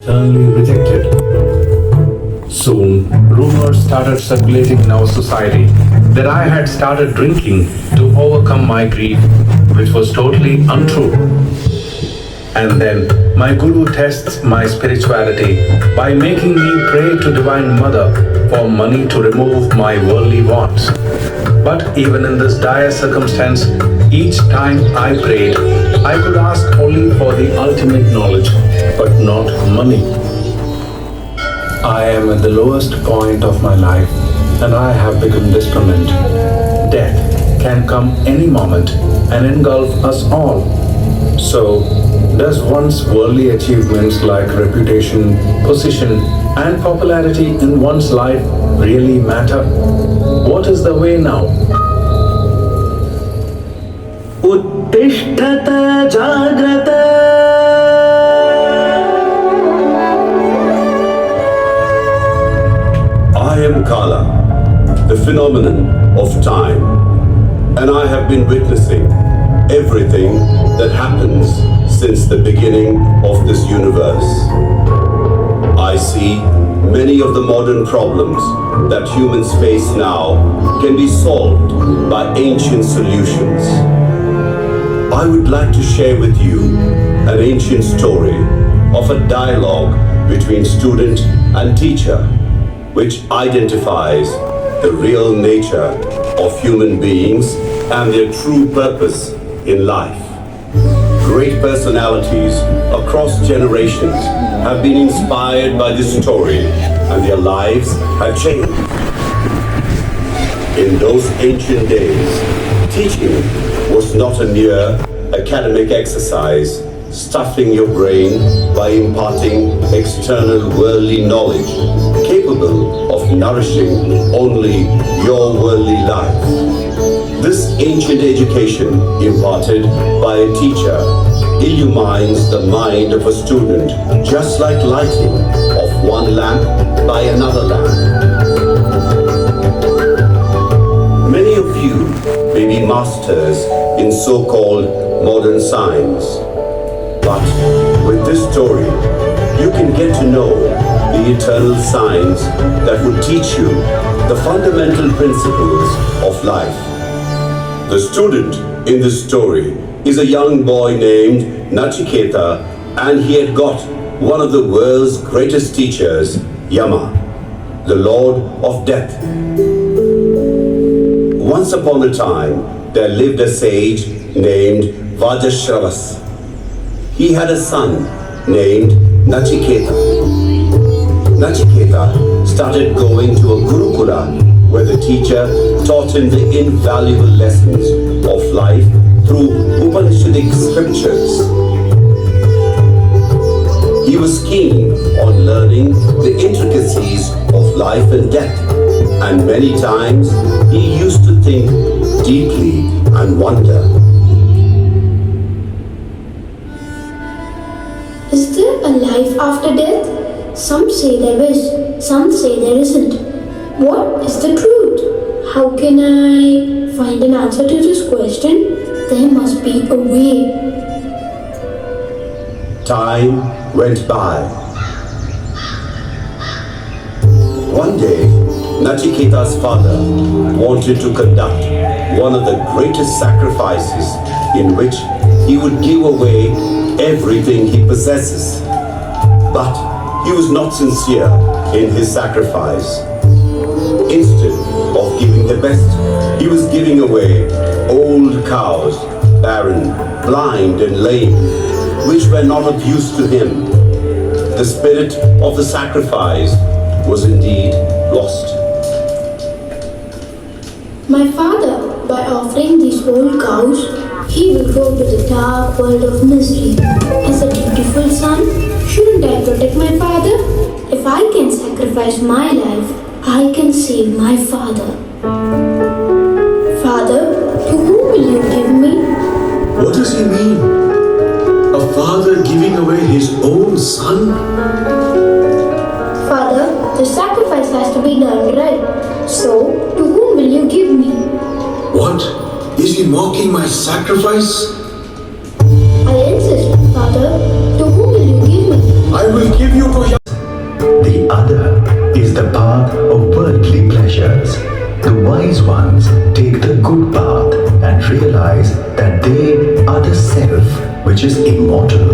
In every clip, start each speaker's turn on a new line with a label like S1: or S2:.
S1: sternly rejected. Soon, rumors started circulating in our society that I had started drinking to overcome my grief, which was totally untrue. And then my guru tests my spirituality by making me pray to Divine Mother for money to remove my worldly wants. But even in this dire circumstance, each time I prayed, I could ask only for the ultimate knowledge, but not money. I am at the lowest point of my life and I have become discriminant. Death can come any moment and engulf us all. So, does one's worldly achievements like reputation, position, and popularity in one's life really matter? What is the way now?
S2: उत्तिष्ठत Jagrat
S3: I am Kala, the phenomenon of time, and I have been witnessing everything that happens since the beginning of this universe. I see many of the modern problems that humans face now can be solved by ancient solutions. I would like to share with you an ancient story of a dialogue between student and teacher, which identifies the real nature of human beings and their true purpose in life. Great personalities across generations have been inspired by this story and their lives have changed. In those ancient days, teaching was not a mere academic exercise, stuffing your brain by imparting external worldly knowledge capable of nourishing only your worldly life. This ancient education imparted by a teacher illumines the mind of a student just like lighting of one lamp by another lamp. Many of you may be masters in so-called modern science, but with this story you can get to know the eternal science that would teach you the fundamental principles of life. The student in this story is a young boy named Nachiketa, and he had got one of the world's greatest teachers, Yama, the Lord of Death. Once upon a time, there lived a sage named Vajashravas. He had a son named Nachiketa. Nachiketa started going to a Gurukula where the teacher taught him the invaluable lessons of life through Upanishadic scriptures. He was keen on learning the intricacies of life and death, and many times he used to think deeply and wonder.
S4: Is there a life after death? Some say there is, some say there isn't. What is the truth? How can I find an answer to this question? There must be a way.
S3: Time went by. One day, Nachiketa's father wanted to conduct one of the greatest sacrifices in which he would give away everything he possesses. But he was not sincere in his sacrifice. Instead of giving the best, he was giving away old cows, barren, blind and lame, which were not of use to him. The spirit of the sacrifice was indeed lost.
S4: My father, by offering these old cows, he will go to the dark world of misery. As a dutiful son, shouldn't I protect my father? If I can sacrifice my life, I can save my father. Father, to whom will you give me?
S5: What does he mean? A father giving away his own son?
S4: Father, the sacrifice has to be done right. So, to whom will you give me?
S5: What? Is he mocking my sacrifice?
S4: I insist, Father. To whom will you give me?
S5: I will give you to your...
S2: The other is the path of worldly pleasures. The wise ones take the good path and realize that they are the self which is immortal.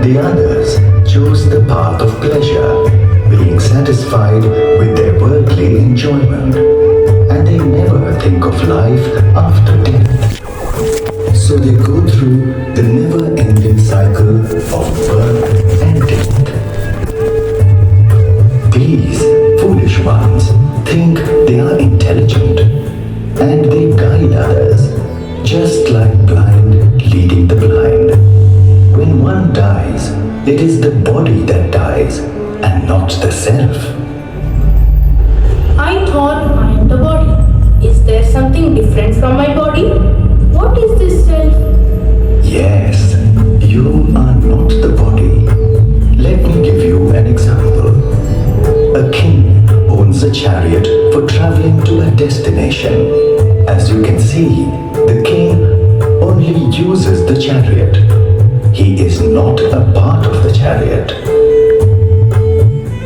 S2: The others choose the path of pleasure, being satisfied with their worldly enjoyment, and they never think of life after death. So they go through the never-ending cycle of birth and death. These foolish ones think they are intelligent, and they guide others, just like blind leading the blind. When one dies, it is the body that dies, and not the self.
S4: I thought I am the body. Is there something different from my body? What is this self?
S2: Yes, you are not the body. Let me give you an example. A king owns a chariot for traveling to a destination. As you can see, the king only uses the chariot. He is not a part of the chariot.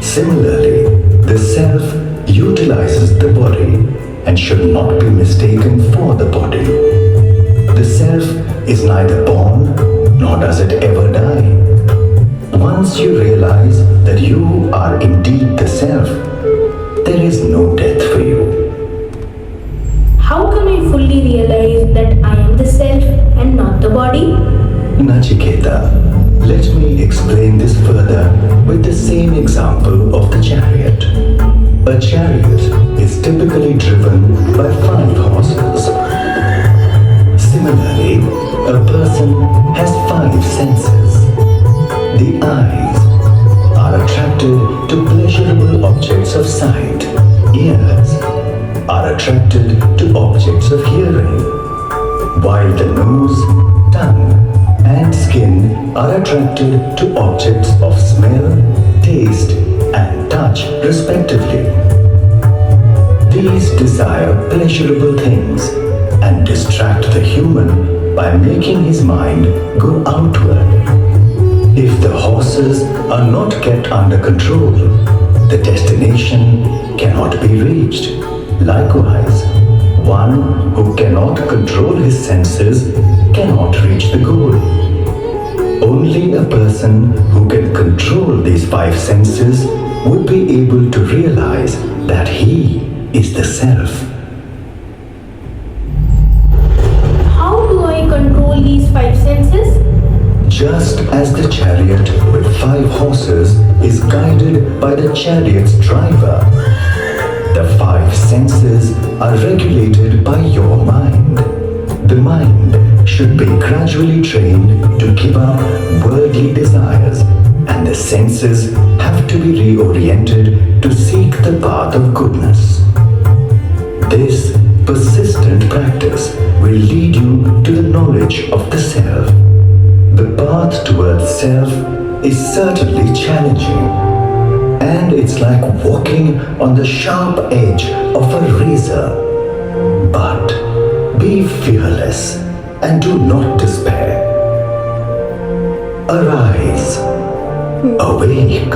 S2: Similarly, the self utilizes the body and should not be mistaken for the body. The self is neither born nor does it ever die. Once you realize that you are indeed the self, there is no death for you.
S4: How can I fully realize that I am the self and not the body?
S2: Nachiketa, let me explain this further with the same example of the chariot. A chariot is typically driven by 5 horses. Similarly, a person has 5 senses. The eyes are attracted to pleasurable objects of sight. Ears are attracted to objects of hearing, while the nose, tongue, and skin are attracted to objects of smell, taste, and touch, respectively. These desire pleasurable things and distract the human by making his mind go outward. If the horses are not kept under control, the destination cannot be reached. Likewise, one who cannot control his senses cannot reach the goal. Only a person who can control these 5 senses would be able to realize that he is the self.
S4: How do I control these 5 senses?
S2: Just as the chariot with 5 horses is guided by the chariot's driver, the 5 senses are regulated by your mind. The mind should be gradually trained to give up worldly desires, and the senses have to be reoriented to seek the path of goodness. This persistent practice will lead you to the knowledge of the self. The path towards self is certainly challenging, and it's like walking on the sharp edge of a razor. But be fearless and do not despair. Arise, awake,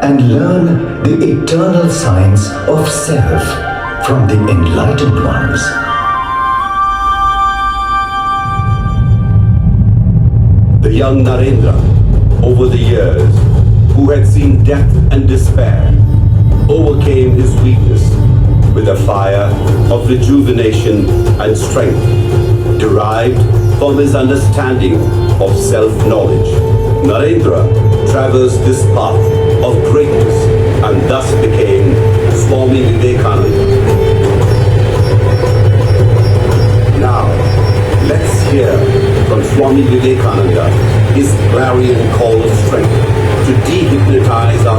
S2: and learn the eternal science of self from the enlightened ones.
S3: The young Narendra, over the years, who had seen death and despair, overcame his weakness with a fire of rejuvenation and strength derived from his understanding of self-knowledge. Narendra traversed this path of greatness and thus became Swami Vivekananda. Now, let's hear from Swami Vivekananda his clarion call of strength to dehypnotize our